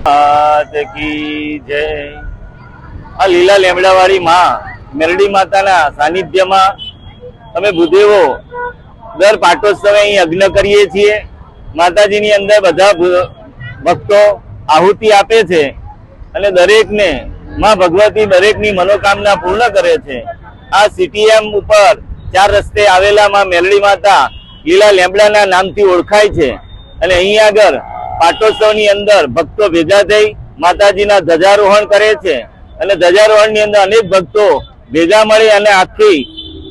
માત કી જય। આ લીલા લેમડાવાળી માં મેરડી માતાના સાનિધ્યમાં અમે ભૂદેવો દર પાટોત્સવે અહીં યજ્ઞ કરીએ છીએ। માતાજીની અંદર બધા ભક્તો આહુતિ આપે છે અને દરેકને માં ભગવતી દરેકની મનોકામના પૂર્ણ કરે છે। આ સીટીએમ ઉપર 4 રસ્તે આવેલા માં મેરડી માતા લીલા લેમડાના નામથી ઓળખાય છે અને અહીં આગળ પાટોત્સવની અંદર ભક્તો ભેગા થઈ માતાજીના ધ્વજારોહણ કરે છે અને ધ્વજારોહણની અંદર અનેક ભક્તો ભેગા મળી અને આખી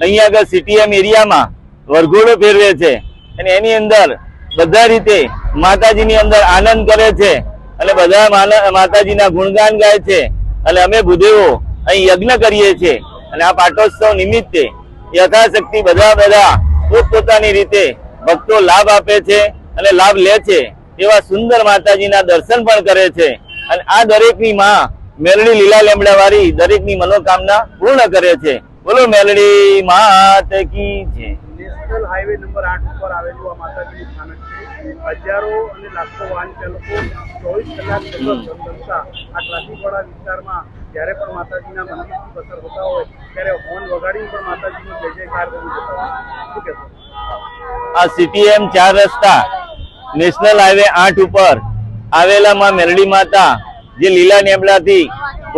અહીં આગળ સીટીએમ એરિયામાં વરઘોડો ફેરવે છે અને એની અંદર બધા રીતે માતાજીની અંદર આનંદ કરે છે અને બધા માતાજીના ગુણગાન ગાય છે અને અમે ભૂદેવો અહીં યજ્ઞ કરીએ છીએ અને આ પાટોત્સવ નિમિત્તે યથાશક્તિ બધા પોતપોતાની રીતે ભક્તો લાભ આપે છે અને લાભ લે છે। એવા સુંદર માતાજીના દર્શન પણ કરે છે અને આ દરેકની માં મેરડી લીલા લેમડાવાળી દરેકની મનોકામના પૂર્ણ કરે છે। બોલો મેરડી માત કી જય। નેશનલ હાઈવે નંબર 8 ઉપર આવેલું આ માતાજીનું સ્થાનક છે। હજારો અને લાખો વાહન ચાલકો 24 કલાક જનતા આ ટ્રાફિકવાળા વિસ્તારમાં જ્યારે પણ માતાજીના મંદિરથી પસાર થતા હોય ત્યારે હોર્ન વગાડીને પણ માતાજીનો જય જયકાર કરી જતા હોય। શું કહેશો? આ સીટીએમ 4 રસ્તા નેશનલ હાઈવે 8 ઉપર આવેલા માં મેરડી માતા જે લીલા લેમડાથી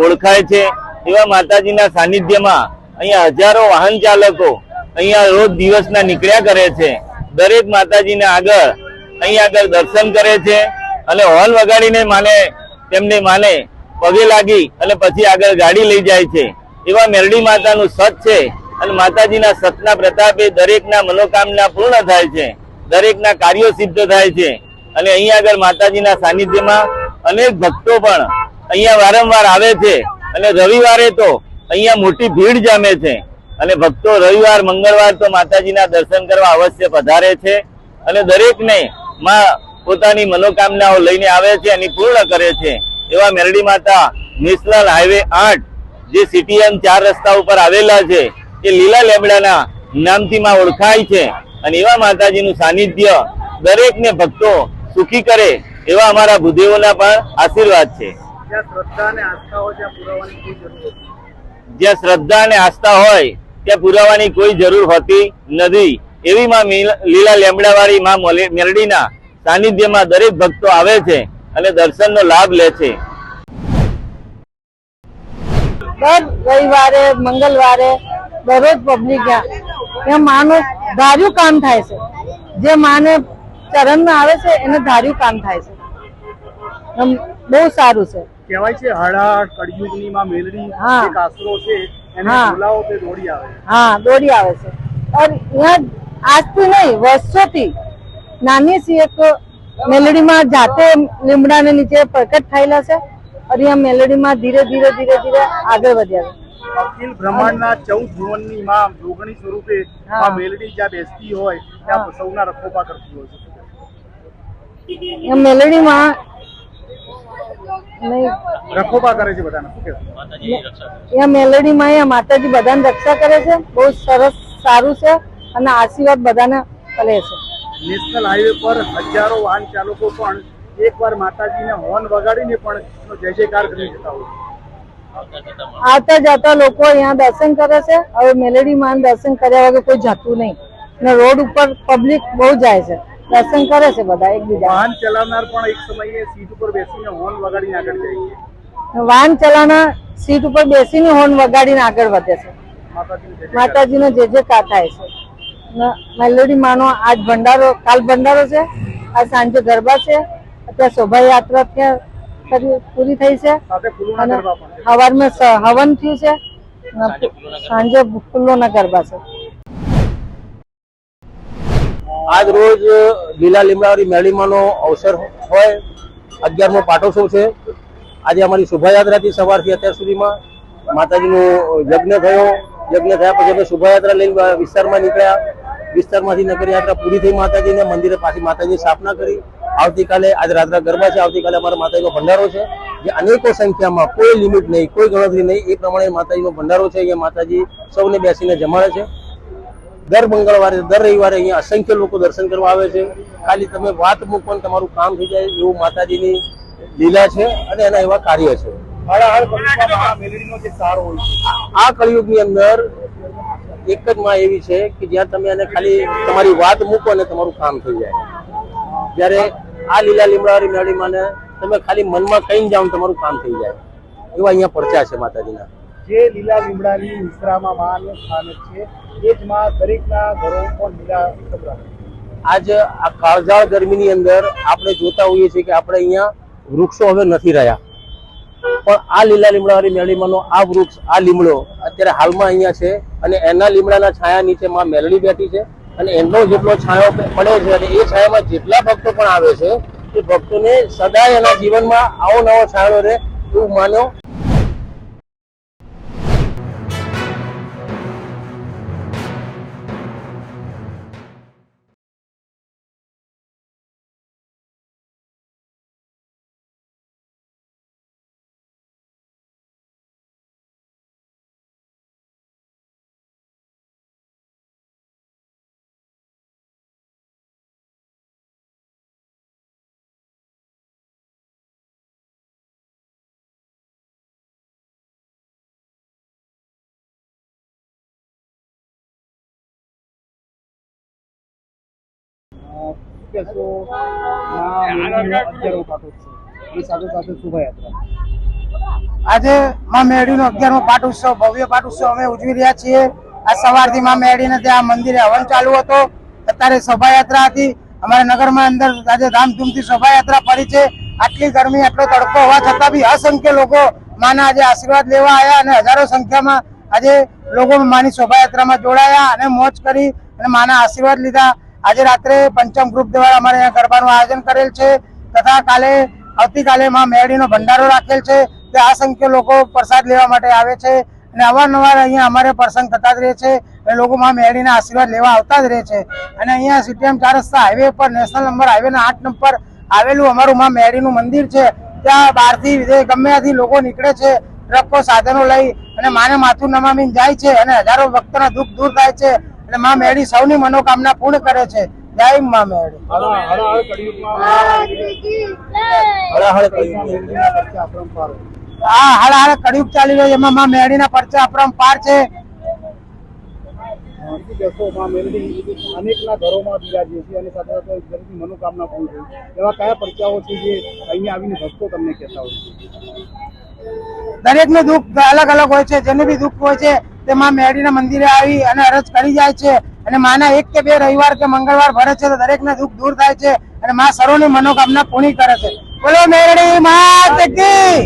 ઓળખાય છે એવા માતાજીના સાનિધ્યમાં અહીંયા હજારો વાહન ચાલકો અહીંયા રોજ દિવસના નીકળ્યા કરે છે। દરેક માતાજીને આગળ અહીંયા આગળ દર્શન કરે છે અને હોર્ન વગાડીને તેમને પગે લાગી અને પછી આગળ ગાડી લઈ જાય છે। એવા મેરડી માતાનું સત છે અને માતાજીના સતના પ્રતાપે દરેકના મનોકામના પૂર્ણ થાય છે, દરેકના કાર્યો સિદ્ધ થાય છે અને અહીંયા આગળ માતાજીના સાનિધ્યમાં અનેક ભક્તો પણ અહીંયા વારંવાર આવે છે અને રવિવારે તો અહીંયા મોટી ભીડ જામે છે અને ભક્તો રવિવાર મંગળવાર તો માતાજીના દર્શન કરવા અવશ્ય પધારે છે અને દરેકને માં પોતાની મનોકામનાઓ લઈને આવે છે અને પૂર્ણ કરે છે। એવા મેરડી માતા નેશનલ હાઈવે 8 જે સીટીએમ 4 રસ્તા ઉપર આવેલા છે એ લીલા લેમડાના નામથી માં ઓળખાય છે અને એવા માતાજીનું સાનિધ્ય દરેકને ભક્તો સુખી કરે એવા અમારા ભૂદેવોના પણ આશીર્વાદ છે। જ્યાં શ્રદ્ધા અને આસ્થા હોય ત્યાં પુરાવાની કોઈ જરૂર હોતી નથી। એવી માં લીલા લેમડાવાળી માં મેરડીના સાનિધ્યમાં દરેક ભક્તો આવે છે અને દર્શનનો લાભ લે છે। દર રવિવારે મંગળવારે દરરોજ પબ્લિક ત્યાં માનું ધાર્યું કામ થાય છે। જે માને ચરણમાં આવે છે એને ધાર્યું કામ થાય છે। બહુ સારું છે। કહેવાય છે હળા કળયુગની માં મેલડી એક આશરો છે એને બોલાવો તે દોડી આવે। દોડી આવે છે और यहाँ આજથી નહીં વર્ષોથી નાની સી એક મેલડીમાં જાતે લીમડાને નીચે પ્રકટ થયેલા છે और यहाँ મેલડીમાં ધીરે ધીરે આગળ વધ્યા છે। અખિલ બ્રહ્માંડના 14 ભુવનની માં જોગણી સ્વરૂપે આ મેલડી જ્યાં બેસતી હોય ત્યાં સૌના રખોપા કરતી હોય છે। મેલડીમાં રખોપા કરે છે બધાને। શું કહેવાય? અહીંયા મેલડીમાં અહીંયા માતાજી બધાને રક્ષા કરે છે। બહુ સરસ સારું છે અને આશીર્વાદ બધાને કરે છે। નેશનલ હાઈવે પર હજારો વાહન ચાલકો પણ એકવાર માતાજીને હોર્ન વગાડીને પણ જય જયકાર કરી જતા હોય। આવતા જતા લોકો અહીંયા દર્શન કરે છે। હવે મેલડી માં દર્શન કર્યા વગર કોઈ જતું નહીં ને રોડ ઉપર પબ્લિક બહુ જાય છે, દર્શન કરે છે બધા એકબીજા। વાહન ચલાવનાર પણ એક સમયે સીટ ઉપર બેસીને હોર્ન વગાડીને આગળ જાય છે। વાહન ચલાવનાર સીટ ઉપર બેસીને હોર્ન વગાડીને આગળ વધે છે। માતાજીનો જે જયકાર થાય છે। મેલડી માનો આજ ભંડારો, કાલ ભંડારો છે, આજ સાંજે ગરબા છે, અત્યારે શોભાયાત્રા ત્યાં પૂરી થઈ છે અને સવારમાં હવન થયું છે, સાંજે ફૂલોના ગરબા છે। આજ રોજ લીલા લીમડાવાળી મેરડીમાંનો અવસર હોય 11મો પાટોત્સવ છે। આજે અમારી શોભાયાત્રાથી સવારથી અત્યાર સુધીમાં માતાજીનો યજ્ઞ થયો। યજ્ઞ થયા પછી અમે શોભાયાત્રા લઈને વિસ્તારમાં નીકળ્યા। વિસ્તારમાંથી નગર યાત્રા પૂરી થઈ માતાજીને મંદિરે પાછી માતાજીની સ્થાપના કરી। આવતીકાલે આજે રાત્રે ગરબા છે, આવતીકાલે અમારા માતાજીનો ભંડારો છે જે અનેકો સંખ્યામાં કોઈ લિમિટ નહીં, કોઈ ગણતરી નહીં, એ પ્રમાણે માતાજીનો ભંડારો છે। અહીંયા માતાજી સૌને બેસીને જમાડે છે। દર મંગળવારે દર રવિવારે અહીંયા અસંખ્ય લોકો દર્શન કરવા આવે છે। ખાલી તમે વાત મૂકો ને તમારું કામ થઈ જાય એવું માતાજીની લીલા છે અને એના એવા કાર્ય છે. હળહળ કળિયુગમાં મેલડીનો જે સાર હોય છે, આ કળિયુગની અંદર એક જ માં એવી છે કે જ્યાં તમે એને ખાલી તમારી વાત મૂકો અને તમારું કામ થઈ જાય. જ્યારે આ લીલા લીમડાવાળી મેરડી માને તમે ખાલી મનમાં કહીને જાઓ તમારું કામ થઈ જાય, એવા અહીંયા પડચા છે માતાજીના. જે લીલા લીમડાની વિશ્રામાં માનું સ્થાનક છે, એ જ માં દરેકના ઘરો પણ લીલા સંભળાય. આજ આ કાળઝાળ ગરમીની અંદર આપણે જોતા હોઈએ છીએ કે આપણે અહીંયા વૃક્ષો હવે નથી રહ્યા, પણ આ લીલા લીમડાવાળી મેરડીમાંનો આ વૃક્ષ, આ લીમડો અત્યારે હાલમાં અહીંયા છે અને એના લીમડાના છાયા નીચે માં મેરડી બેઠી છે અને એનો જેટલો છાયો પડે છે અને એ છાયામાં જેટલા ભક્તો પણ આવે છે એ ભક્તોને સદાય એના જીવનમાં આવો નવો છાયો રહે એવું માનો. કહેશો માં મેલડીનો 11મો પાટોત્સવ એ સાથે સાથે શોભાયાત્રા. આજે માં મેરડીનો 11મો પાટોત્સવ, ભવ્ય પાટોત્સવ અમે ઉજવી રહ્યા છીએ. આ સવારથી માં મેરડીને ત્યાં મંદિરે હવન ચાલુ હતો, અત્યારે શોભાયાત્રા હતી. અમારા નગરમાં અંદર આજે ધામધૂમથી શોભાયાત્રા ફરી છે. આટલી ગરમી, આટલો તડકો હોવા છતાં બી અસંખ્ય લોકો માના આજે આશીર્વાદ લેવા આવ્યા અને હજારો સંખ્યામાં આજે લોકો માની શોભાયાત્રામાં જોડાયા અને મોજ કરી અને માના આશીર્વાદ લીધા. આજે રાત્રે પંચમ ગ્રુપ દ્વારા અમારે અહીંયા ગરબાનું આયોજન કરેલ છે તથા આવતીકાલે માં મેરડીનો ભંડારો રાખેલ છે. ત્યાં અસંખ્ય લોકો પ્રસાદ લેવા માટે આવે છે અને અવારનવાર અહીંયા અમારે પ્રસંગ થતા જ રહે છે અને લોકો માં મેરડીના આશીર્વાદ લેવા આવતા જ રહે છે. અને અહીંયા સીટીએમ 4 રસ્તા હાઈવે પર નેશનલ નંબર હાઈવેના 8 નંબર આવેલું અમારું માં મેરડીનું મંદિર છે. ત્યાં બહારથી ગમે ત્યાંથી લોકો નીકળે છે, ટ્રકો સાધનો લઈ અને માને માથું નમાવીને જાય છે અને હજારો ભક્તોના દુઃખ દૂર થાય છે અને માં મેરડી સૌની મનોકામના પૂર્ણ કરે છે. જય માં મેરડી. હળહળ કળિયુગમાં હળહળ કળિયુગ. મેલડીના પરચા અપરંપાર. આ હાલ કળિયુગ ચાલી રહ્યો છે, એમાં માં મેરડીના પરચા અપરંપાર છે. બીજું કહેશો માં મેલડી અનેકના ઘરોમાં બિરાજે છે અને સાથે સાથે દરેકની મનોકામના પૂર્ણ થઈ. એવા કયા પરચાઓ છે જે અહીંયા આવીને ભક્તો તમને કહેતા હોય છે? દરેકનું દુઃખ અલગ અલગ હોય છે. જેનું બી દુઃખ હોય છે તે માં મેરડીના મંદિરે આવી અને અરજ કરી જાય છે અને માના 1 કે 2 રવિવાર કે મંગળવાર ભરે છે તો દરેકના દુઃખ દૂર થાય છે અને માં સર્વની મનોકામના પૂરી કરે છે. બોલો મેરડી માત કી.